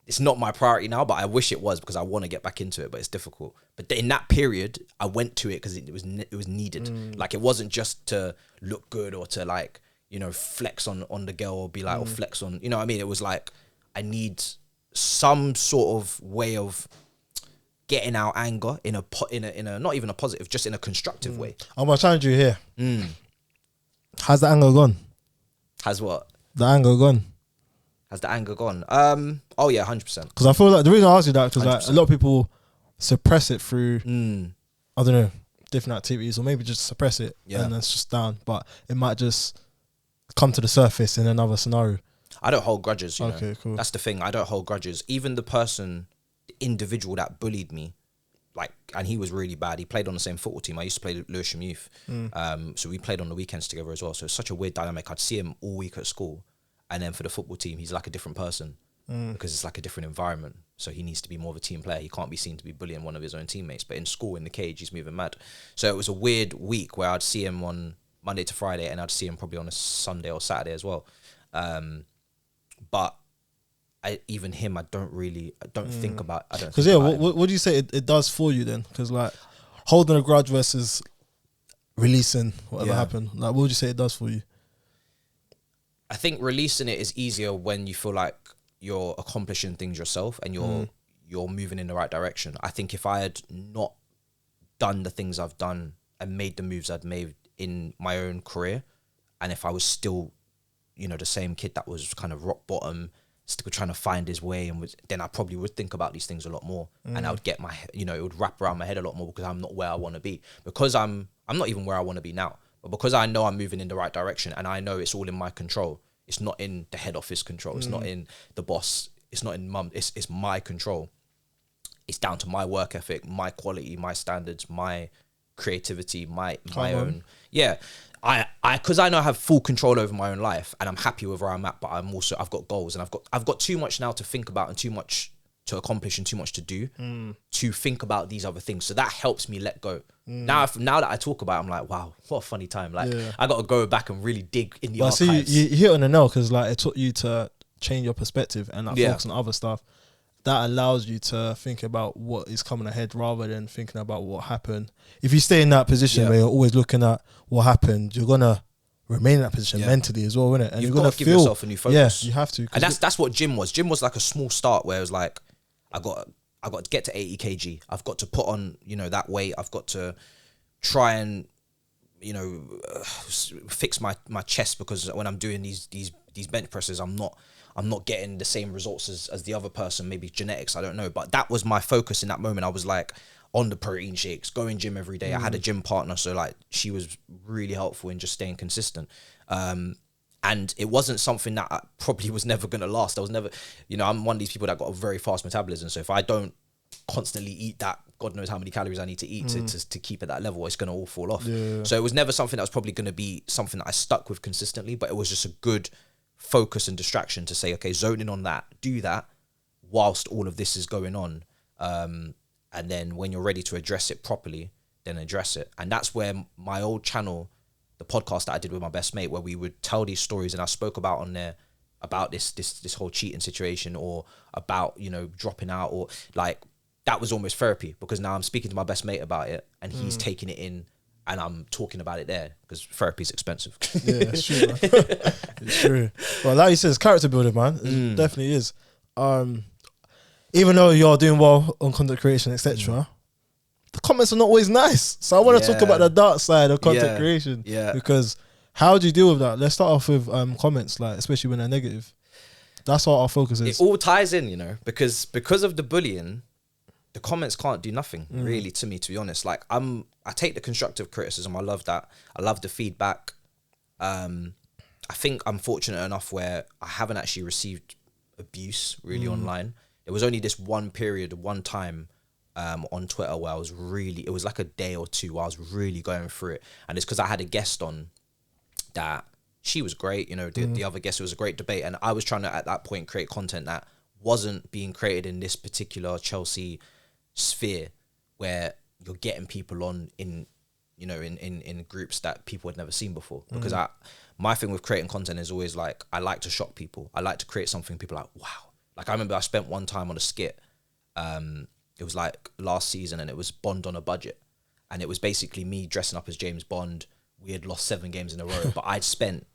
it's not my priority now, but I wish it was because I want to get back into it, but it's difficult. But in that period, I went to it because it was needed. Like, it wasn't just to look good or to like, you know, flex on the girl or be like, or flex on, you know what I mean? It was like, I need some sort of way of getting out anger in a not even a positive, just in a constructive way. I'm gonna challenge you here. Has the anger gone? Has what? The anger gone? Has the anger gone? Oh yeah, 100%. Because I feel like the reason I ask you that, because like a lot of people suppress it through I don't know, different activities, or maybe just suppress it and it's just down, but it might just come to the surface in another scenario. I don't hold grudges, you know. Cool. That's the thing. I don't hold grudges. Even the individual that bullied me, like, and he was really bad. He played on the same football team. I used to play Lewisham Youth. So we played on the weekends together as well. So it's such a weird dynamic. I'd see him all week at school, and then for the football team, he's like a different person because it's like a different environment. So he needs to be more of a team player. He can't be seen to be bullying one of his own teammates. But in school, in the cage, he's moving mad. So it was a weird week where I'd see him on Monday to Friday, and I'd see him probably on a Sunday or Saturday as well. But even him, I don't think about. I don't. Because what do you say it does for you then? Because like holding a grudge versus releasing whatever happened. Like, what would you say it does for you? I think releasing it is easier when you feel like you're accomplishing things yourself and you're moving in the right direction. I think if I had not done the things I've done and made the moves I'd made in my own career, and if I was still, you know, the same kid that was kind of rock bottom, still trying to find his way, then I probably would think about these things a lot more, and I would get it would wrap around my head a lot more because I'm not where I want to be, because I'm not even where I want to be now, but because I know I'm moving in the right direction and I know it's all in my control. It's not in the head office control. It's not in the boss. It's not in mum. It's my control. it's down to my work ethic, my quality, my standards, my creativity, my own. Yeah. Because I know I have full control over my own life, and I'm happy with where I'm at, but I've got goals, and I've got too much now to think about, and too much to accomplish, and too much to do to think about these other things. So that helps me let go. Now that I talk about it, I'm like, wow, what a funny time. Like, I got to go back and really dig in the archives. See, you hit on the nail, because like it took you to change your perspective and like focus on other stuff. That allows you to think about what is coming ahead rather than thinking about what happened. If you stay in that position where you're always looking at what happened, you're gonna remain in that position mentally as well, innit? And You've you're got to give yourself a new focus. Yeah, you have to. And that's what gym was. Gym was like a small start where it was like, I got to get to 80 kg. I've got to put on, that weight. I've got to try and, fix my chest, because when I'm doing these bench presses, I'm not getting the same results as the other person. Maybe genetics, I don't know. But that was my focus in that moment. I was like on the protein shakes, going gym every day. I had a gym partner, so like she was really helpful in just staying consistent. And it wasn't something that probably was never going to last. I was never, I'm one of these people that got a very fast metabolism. So if I don't constantly eat that, God knows how many calories I need to eat to keep at that level, it's going to all fall off. Yeah. So it was never something that was probably going to be something that I stuck with consistently, but it was just a good focus and distraction to say, okay, zone in on that, do that whilst all of this is going on. And then when you're ready to address it properly, then address it. And that's where my old channel, the podcast that I did with my best mate, where we would tell these stories, and I spoke about on there about this whole cheating situation, or about, dropping out, or like, that was almost therapy, because now I'm speaking to my best mate about it, and he's taking it in, and I'm talking about it there, because therapy is expensive. Yeah, it's true, man. It's true. Well, like you said, it's character building, man. It definitely is. Even though you're doing well on content creation, etc., the comments are not always nice. So I want to talk about the dark side of content creation. Yeah. Because how do you deal with that? Let's start off with comments, like especially when they're negative. That's what our focus is. It all ties in, because of the bullying, the comments can't do nothing really to me, to be honest. Like I take the constructive criticism. I love that. I love the feedback. I think I'm fortunate enough where I haven't actually received abuse really online. There was only this one time on Twitter where it was like a day or two where I was really going through it. And it's because I had a guest on that, she was great, the other guest, it was a great debate. And I was trying to, at that point, create content that wasn't being created in this particular Chelsea sphere, where you're getting people on in groups that people had never seen before. Because my thing with creating content is always like, I like to shock people. I like to create something people are like, wow. Like I remember I spent one time on a skit. It was like last season, and it was Bond on a budget. And it was basically me dressing up as James Bond. We had lost 7 games in a row, but I'd spent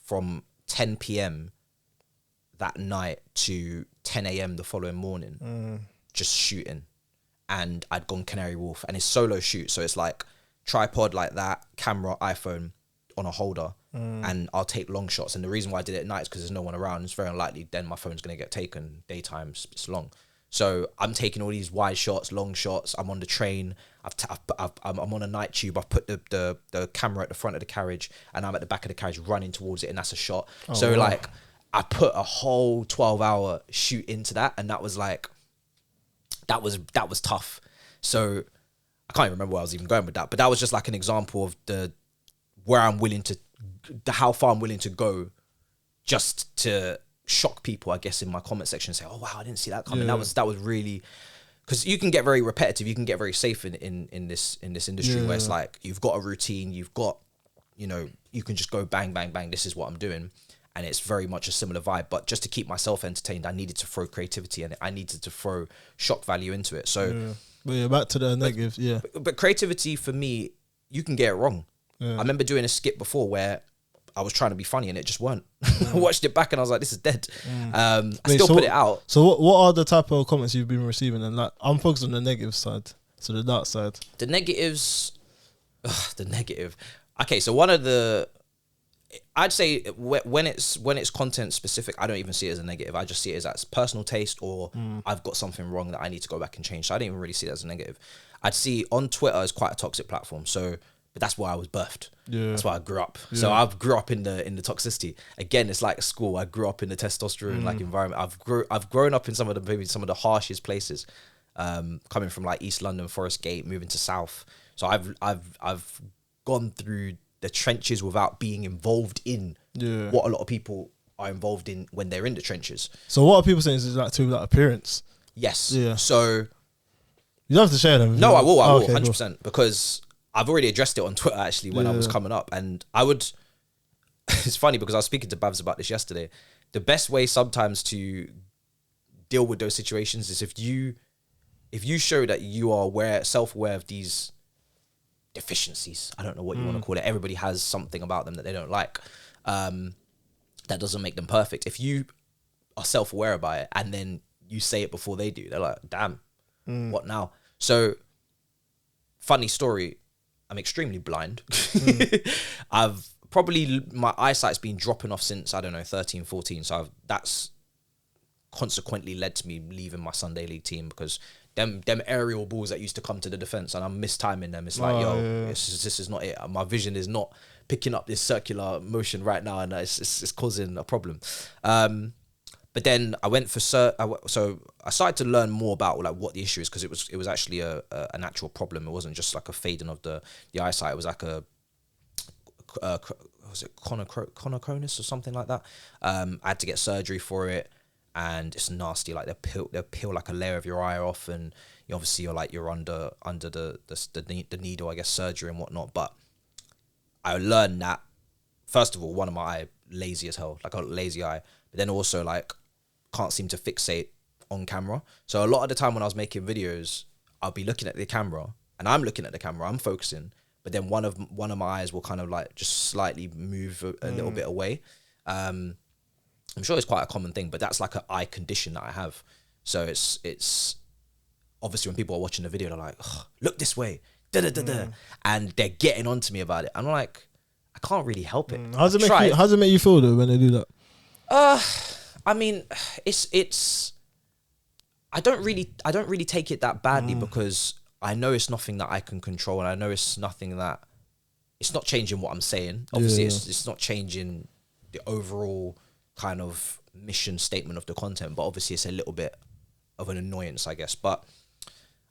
from 10 p.m. that night to 10 a.m. the following morning just shooting. And I'd gone Canary Wharf, and it's solo shoot. So it's like tripod like that, camera, iPhone on a holder, and I'll take long shots. And the reason why I did it at night is because there's no one around. It's very unlikely then my phone's going to get taken. Daytime, it's long. So I'm taking all these wide shots, long shots. I'm on the train. I'm on a night tube. I've put the camera at the front of the carriage, and I'm at the back of the carriage running towards it, and that's a shot. Like I put a whole 12-hour shoot into that, and that was like, that was tough. So I can't even remember where I was even going with that, but that was just like an example of how far I'm willing to go just to shock people, I guess, in my comment section and say, oh wow, I didn't see that coming. That was really, because you can get very repetitive, you can get very safe in this industry where it's like, you've got a routine, you've got, you can just go bang, bang, bang, this is what I'm doing. And it's very much a similar vibe, but just to keep myself entertained, I needed to throw creativity and I needed to throw shock value into it. So back to the negative. But creativity for me, you can get it wrong. I remember doing a skit before where I was trying to be funny and it just weren't. I watched it back and I was like, this is dead. I still put it out. So what are the type of comments you've been receiving? And like, I'm focused on the negative side, so the dark side. The negatives, the negative. Okay, so one of the, I'd say when it's content specific, I don't even see it as a negative. I just see it as personal taste, or I've got something wrong that I need to go back and change. So I don't even really see it as a negative. I'd see on Twitter as quite a toxic platform. So, but that's why I was birthed. Yeah. That's why I grew up. Yeah. So I grew up in the toxicity. Again, it's like school. I grew up in the testosterone like environment. I've grown up in maybe some of the harshest places. coming from like East London, Forest Gate, moving to South. So I've gone through the trenches without being involved in what a lot of people are involved in when they're in the trenches. So what are people saying is like to like appearance? Yes. Yeah. So you don't have to share them. No, I will. I will, okay, 100%, because I've already addressed it on Twitter actually when I was coming up, and I would. It's funny because I was speaking to Babs about this yesterday. The best way sometimes to deal with those situations is if you show that you are self-aware of these deficiencies. I don't know what you want to call it. Everybody has something about them that they don't like. That doesn't make them perfect. If you are self-aware about it and then you say it before they do, they're like, damn, what now? So, funny story, I'm extremely blind. My eyesight's been dropping off since, I don't know, 13, 14. So that's consequently led to me leaving my Sunday league team, because them aerial balls that used to come to the defense and I'm mistiming them. It's like, this is not it. My vision is not picking up this circular motion right now, and it's causing a problem. But then I went for so I started to learn more about like what the issue is, because it was actually an actual problem. It wasn't just like a fading of the eyesight. It was like was it conoconus or something like that. I had to get surgery for it, and it's nasty. Like they'll peel like a layer of your eye off, and you're under the needle, I guess, surgery and whatnot. But I learned that, first of all, one of my eye lazy as hell, like a lazy eye, but then also like can't seem to fixate on camera. So a lot of the time when I was making videos, I'll be looking at the camera, and I'm looking at the camera, I'm focusing, but then one of my eyes will kind of like just slightly move a little bit away. I'm sure it's quite a common thing, but that's like an eye condition that I have. So it's obviously when people are watching the video, they're like, oh, look this way, and they're getting on to me about it. I'm like, I can't really help it. How does it make you feel though when they do that? I mean, it's I don't really take it that badly, because I know it's nothing that I can control, and I know it's not changing what I'm saying. Obviously, it's not changing the overall kind of mission statement of the content, but obviously it's a little bit of an annoyance, I guess. But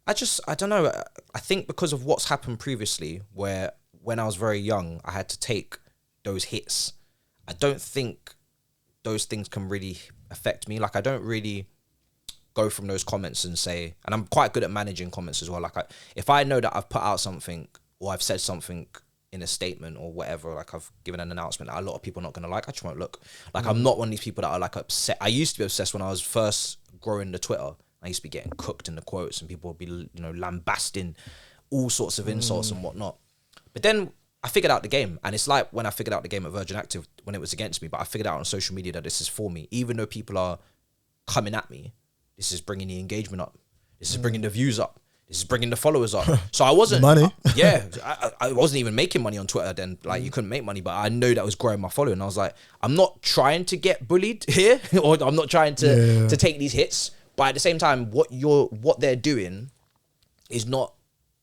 I don't know. I think because of what's happened previously, where when I was very young, I had to take those hits. I don't think those things can really affect me. Like, I don't really go from those comments and say, and I'm quite good at managing comments as well. Like, if I know that I've put out something or I've said something in a statement or whatever, like I've given an announcement that a lot of people are not going to like, I just won't look. Like, I'm not one of these people that are like upset. I used to be obsessed when I was first growing the Twitter. I used to be getting cooked in the quotes, and people would be, lambasting all sorts of insults and whatnot. But then I figured out the game, and it's like when I figured out the game at Virgin Active when it was against me, but I figured out on social media that this is for me. Even though people are coming at me, this is bringing the engagement up. This is bringing the views up. This is bringing the followers up. So I wasn't money. I wasn't even making money on Twitter then. Like, you couldn't make money, but I know that was growing my following. I was like, I'm not trying to get bullied here, or I'm not trying to take these hits. But at the same time, what they're doing is not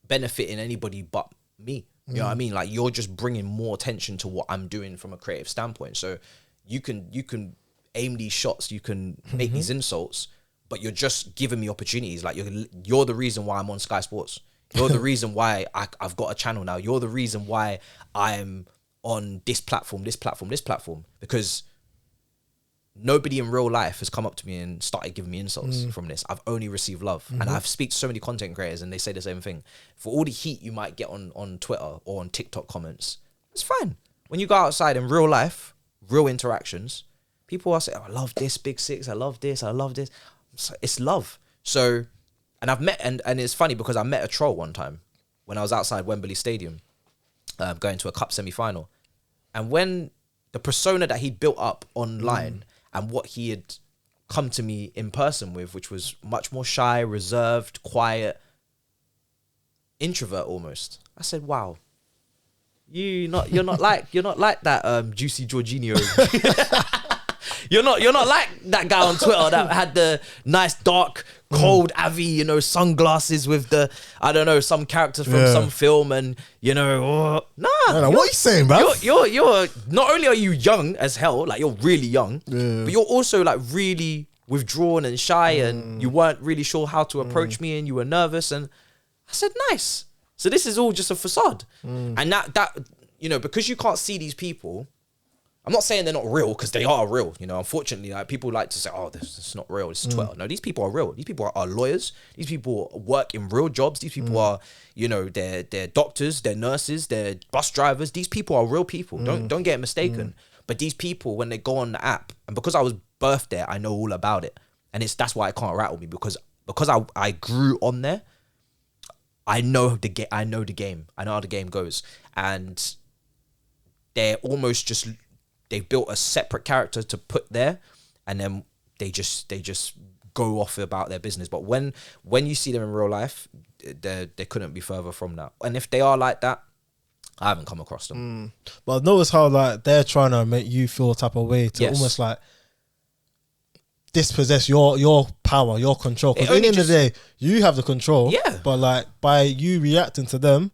benefiting anybody but me. You know what I mean? Like, you're just bringing more attention to what I'm doing from a creative standpoint. So you can aim these shots, you can make these insults, but you're just giving me opportunities. Like, you're the reason why I'm on Sky Sports. You're the reason why I've got a channel now. You're the reason why I'm on this platform, because nobody in real life has come up to me and started giving me insults from this. I've only received love. And I've speak to so many content creators, and they say the same thing. For all the heat you might get on Twitter or on TikTok comments, it's fine. When you go outside in real life, real interactions, people are saying, oh, I love this, Big Six, I love this. It's love. So, and I've met, and it's funny because I met a troll one time when I was outside Wembley Stadium, going to a cup semi-final. And when the persona that he built up online and what he had come to me in person with, which was much more shy, reserved, quiet, introvert almost, I said, wow, you're not like that Juicy Jorginho. You're not like that guy on Twitter that had the nice dark cold Avi, sunglasses with the, I don't know, some characters from some film, and nah. What are you saying, bro? You're not only are you young as hell, like you're really young, but you're also like really withdrawn and shy and you weren't really sure how to approach me and you were nervous. And I said, nice. So this is all just a facade. And that, you know, because you can't see these people, I'm not saying they're not real, because they are real. You know, unfortunately, like, people like to say, oh, this is not real, this is Twitter. No, these people are real. These people are lawyers. These people work in real jobs. These people are, you know, they're doctors, they're nurses, they're bus drivers. These people are real people. Don't get mistaken. But these people, when they go on the app, and because I was birthed there, I know all about it. And that's why it can't rattle me, because I grew on there. I know the game. I know how the game goes. And they're almost just, they've built a separate character to put there, and then they just go off about their business. But when you see them in real life, they couldn't be further from that. And if they are like that, I haven't come across them. But notice how, like, they're trying to make you feel a type of way to almost like dispossess your power, your control. Because at the end of the day, you have the control. Yeah. But like, by you reacting to them,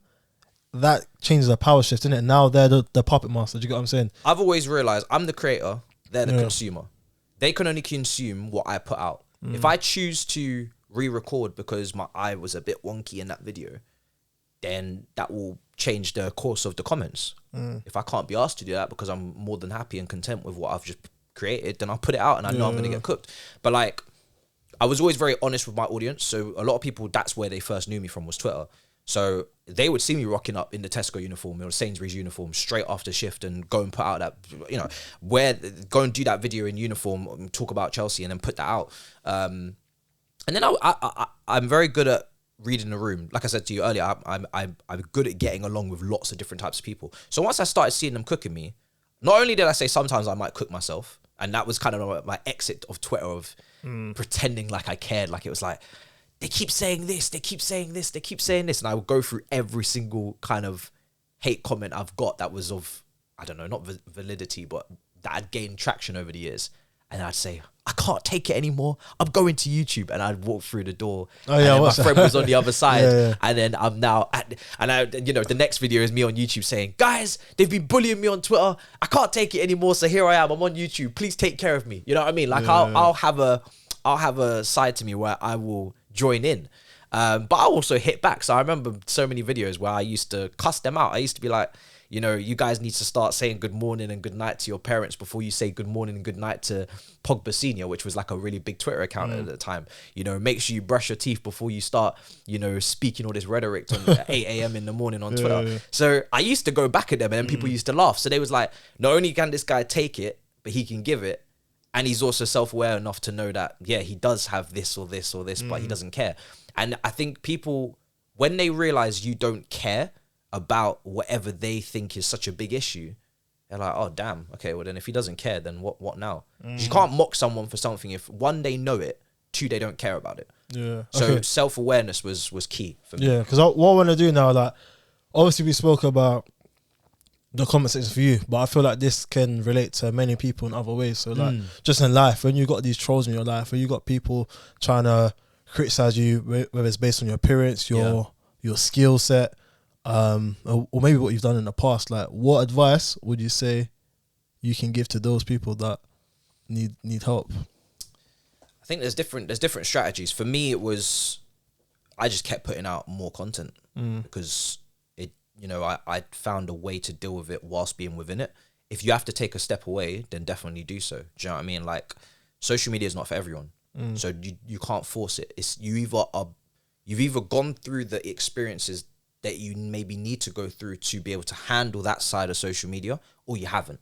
that changes the power shift, isn't it? Now they're the puppet master. Do you get what I'm saying? I've always realized I'm the creator, they're the consumer. They can only consume what I put out. If I choose to re-record because my eye was a bit wonky in that video, then that will change the course of the comments. If I can't be asked to do that because I'm more than happy and content with what I've just created, then I'll put it out and I know I'm going to get cooked. But like, I was always very honest with my audience. So a lot of people, that's where they first knew me from, was Twitter. So they would see me rocking up in the Tesco uniform or Sainsbury's uniform straight after shift and go and put out that, you know, go and do that video in uniform and talk about Chelsea and then put that out. And then I'm very good at reading the room. Like I said to you earlier, I'm good at getting along with lots of different types of people. So once I started seeing them cooking me, not only did I say sometimes I might cook myself, and that was kind of my exit of Twitter, of pretending like I cared. Like, it was like, they keep saying this, they keep saying this, they keep saying this. And I would go through every single kind of hate comment I've got that was of, I don't know, not validity, but that had gained traction over the years. And I'd say, I can't take it anymore, I'm going to YouTube. And I'd walk through the door. And then my friend was on the other side. And then I'm now you know, the next video is me on YouTube saying, guys, they've been bullying me on Twitter, I can't take it anymore, so here I am, I'm on YouTube, please take care of me. You know what I mean? Like, I'll have a side to me where I will join in. But I also hit back. So I remember so many videos where I used to cuss them out. I used to be like, you know, you guys need to start saying good morning and good night to your parents before you say good morning and good night to Pogba Senior, which was like a really big Twitter account at the time. You know, make sure you brush your teeth before you start, you know, speaking all this rhetoric on 8 a.m. in the morning on Twitter. So I used to go back at them, and then people used to laugh. So they was like, not only can this guy take it, but he can give it. And he's also self-aware enough to know that, yeah, he does have this or this or this, but he doesn't care. And I think people, when they realize you don't care about whatever they think is such a big issue, they're like, oh, damn. Okay, well, then if he doesn't care, then what now? You can't mock someone for something if, one, they know it, two, they don't care about it. Yeah. So self-awareness was key for me. Yeah, because what I want to do now, like, obviously we spoke about the comment section for you, but I feel like this can relate to many people in other ways. So like, just in life, when you got these trolls in your life, when you got people trying to criticize you, whether it's based on your appearance, your skill set, or maybe what you've done in the past, like, what advice would you say you can give to those people that need help? I think there's different strategies. For me, it was, I just kept putting out more content because it, you know, I found a way to deal with it whilst being within it. If you have to take a step away, then definitely do so. Do you know what I mean? Like, social media is not for everyone, so you can't force it. It's you've either gone through the experiences that you maybe need to go through to be able to handle that side of social media, or you haven't.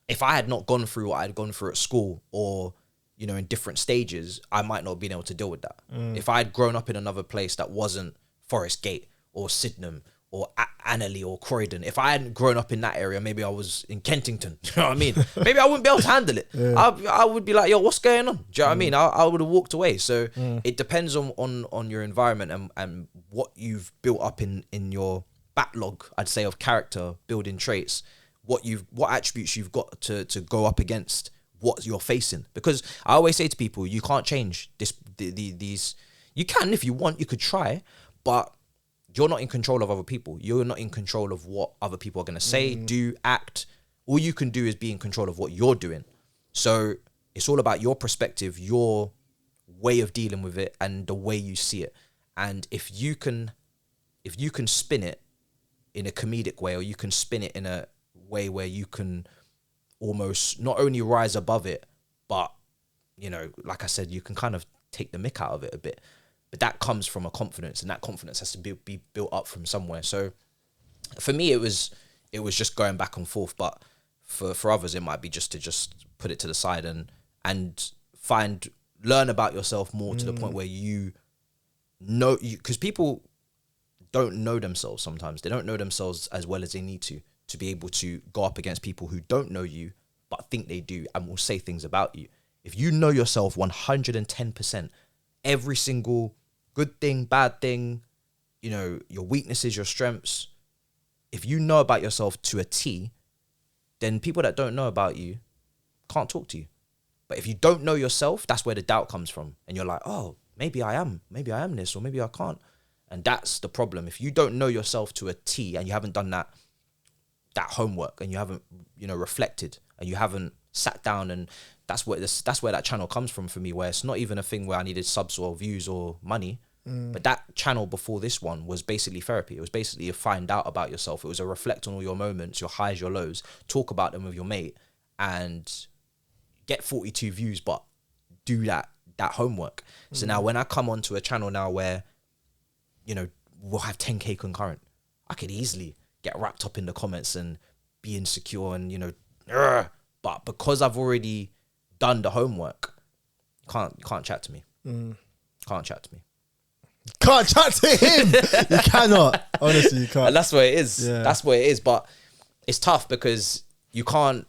If I had not gone through what I'd gone through at school, or, you know, in different stages, I might not have been able to deal with that. If I had grown up in another place that wasn't Forest Gate or Sydenham or Annerley or Croydon, if I hadn't grown up in that area, maybe I was in Kensington, you know what I mean? Maybe I wouldn't be able to handle it. I would be like, yo, what's going on? Do you know what I mean? I would have walked away. So it depends on your environment and what you've built up in your backlog, I'd say, of character building traits, what attributes you've got to go up against what you're facing. Because I always say to people, you can't change these. You can, if you want, you could try, but you're not in control of other people. You're not in control of what other people are going to say, do, act. All you can do is be in control of what you're doing. So it's all about your perspective, your way of dealing with it, and the way you see it. And if you can spin it in a comedic way, or you can spin it in a way where you can almost not only rise above it, but, you know, like I said, you can kind of take the mick out of it a bit. But that comes from a confidence, and that confidence has to be built up from somewhere. So for me, it was just going back and forth. But for others, it might be just to put it to the side and learn about yourself more to the point where you know, because people don't know themselves sometimes. They don't know themselves as well as they need to be able to go up against people who don't know you but think they do and will say things about you. If you know yourself 110%, every single good thing, bad thing, you know, your weaknesses, your strengths, if you know about yourself to a T, then people that don't know about you can't talk to you. But if you don't know yourself, that's where the doubt comes from. And you're like, oh, maybe I am this, or maybe I can't. And that's the problem. If you don't know yourself to a T and you haven't done that homework, and you haven't, you know, reflected, and you haven't sat down, and that's where that channel comes from for me, where it's not even a thing where I needed subs or views or money. But that channel before this one was basically therapy. It was basically a find out about yourself. It was a reflect on all your moments, your highs, your lows, talk about them with your mate, and get 42 views, but do that homework. So now when I come onto a channel now where, you know, we'll have 10K concurrent, I could easily get wrapped up in the comments and be insecure and, you know, but because I've already done the homework, you can't chat to me. Can't chat to me. Can't chat to him. You cannot. Honestly, you can't. And that's where it is. Yeah. That's where it is. But it's tough because you can't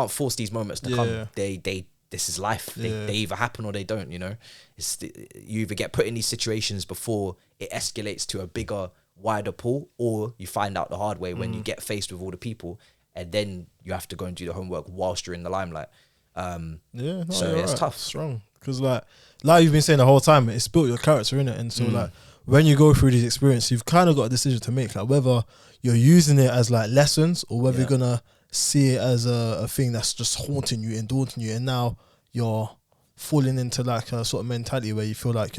force these moments to come. This is life. They either happen or they don't, you know. You either get put in these situations before it escalates to a bigger, wider pool, or you find out the hard way when you get faced with all the people, and then you have to go and do the homework whilst you're in the limelight. So it's right. tough. Strong. Because like you've been saying the whole time, it's built your character, innit? And so like when you go through these experiences, you've kind of got a decision to make, like whether you're using it as like lessons, or whether you're gonna see it as a thing that's just haunting you and daunting you, and now you're falling into like a sort of mentality where you feel like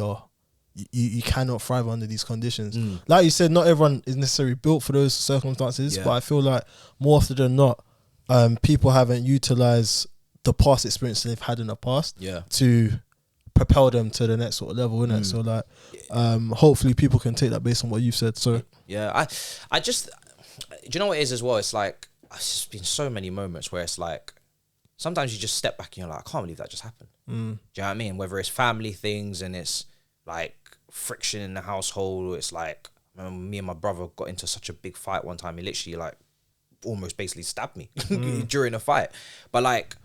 you cannot thrive under these conditions. Like you said, not everyone is necessarily built for those circumstances, but I feel like more often than not, people haven't utilized the past experience they've had in the past to propel them to the next sort of level, innit? So like hopefully people can take that based on what you've said. So I just, do you know what it is as well? It's like, it's just been so many moments where it's like, sometimes you just step back and you're like, I can't believe that just happened. Do you know what I mean? Whether it's family things and it's like friction in the household, or it's like, I remember me and my brother got into such a big fight one time. He literally like almost basically stabbed me during a fight. But like,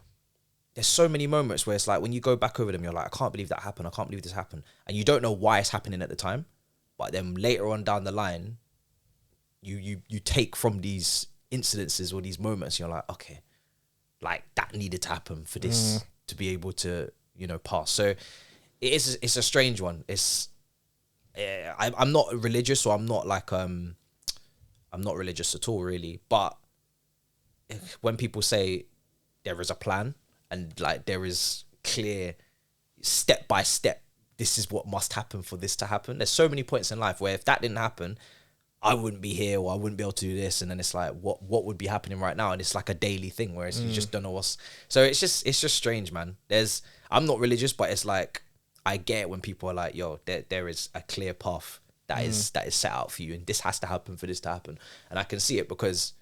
there's so many moments where it's like, when you go back over them, you're like, I can't believe that happened. I can't believe this happened. And you don't know why it's happening at the time. But then later on down the line, you take from these incidences or these moments, you're like, okay, like that needed to happen for this to be able to, you know, pass. So it's a strange one. I'm not religious, or I'm not like, I'm not religious at all really. But when people say there is a plan, and like there is clear step by step, this is what must happen for this to happen. There's so many points in life where if that didn't happen, I wouldn't be here, or I wouldn't be able to do this. And then it's like, what would be happening right now? And it's like a daily thing, whereas you just don't know what's. So it's just strange, man. I'm not religious, but it's like, I get it when people are like, yo, there is a clear path that is set out for you, and this has to happen for this to happen. And I can see it because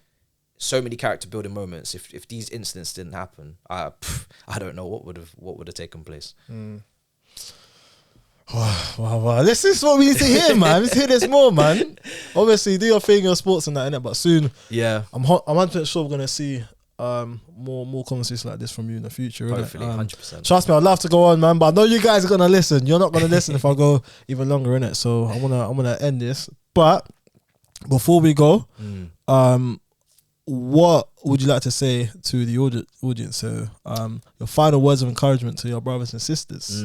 so many character building moments. If these incidents didn't happen, I don't know what would have taken place. Wow. This is what we need to hear, man. Let's hear this more, man. Obviously, do your thing, your sports and that, innit? But soon, I'm 100% sure we're gonna see more conversations like this from you in the future. Hopefully, 100%. Trust me, I'd love to go on, man, but I know you guys are gonna listen. You're not gonna listen if I go even longer, innit? So I'm gonna end this. But before we go, what would you like to say to the audience? So, your final words of encouragement to your brothers and sisters.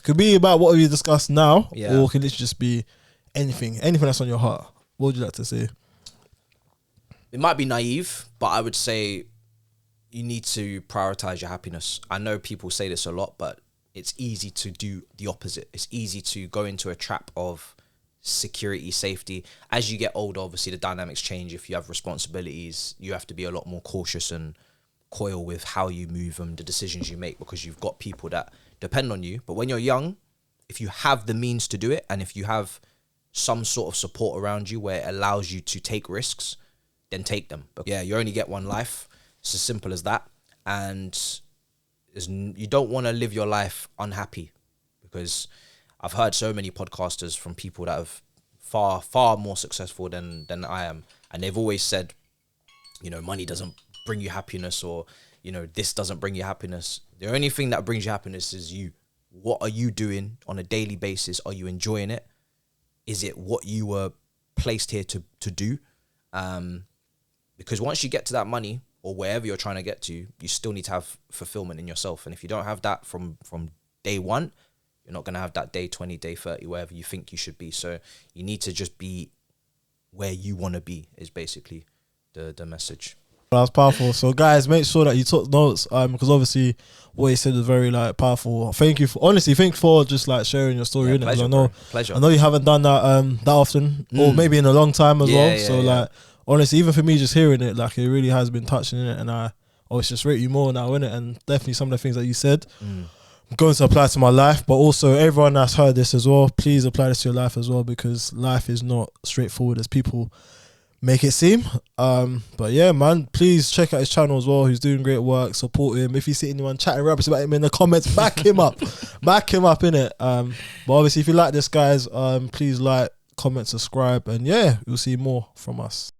Could be about what we discussed now, or can it just be anything that's on your heart? What would you like to say? It might be naive, but I would say you need to prioritize your happiness. I know people say this a lot, but it's easy to do the opposite. It's easy to go into a trap of security, safety. As you get older, obviously the dynamics change. If you have responsibilities, you have to be a lot more cautious and coil with how you move and the decisions you make, because you've got people that depend on you. But when you're young, if you have the means to do it, and if you have some sort of support around you where it allows you to take risks, then take them. But yeah, you only get one life. It's as simple as that. And you don't want to live your life unhappy, because I've heard so many podcasters from people that have far more successful than I am, and they've always said, you know, money doesn't bring you happiness, or, you know, this doesn't bring you happiness. The only thing that brings you happiness is you. What are you doing on a daily basis? Are you enjoying it? Is it what you were placed here to do? Because once you get to that money, or wherever you're trying to get to, you still need to have fulfillment in yourself. And if you don't have that from day one, you're not going to have that day 20, day 30, wherever you think you should be. So you need to just be where you want to be, is basically the message. That's powerful. So guys, make sure that you took notes, because obviously what he said was very like powerful. Thank you for just like sharing your story. Yeah, pleasure, I know you haven't done that that often, or maybe in a long time as well. So like, honestly, even for me, just hearing it, like, it really has been touching, innit? And I always just rate you more now, innit? And definitely some of the things that you said, I'm going to apply to my life. But also, everyone that's heard this as well, please apply this to your life as well, because life is not straightforward as people make it seem. But yeah, man, please check out his channel as well. He's doing great work. Support him. If you see anyone chatting rubbish about him in the comments, back him up. Back him up, innit? But obviously, if you like this, guys, please like, comment, subscribe, and yeah, you'll see more from us.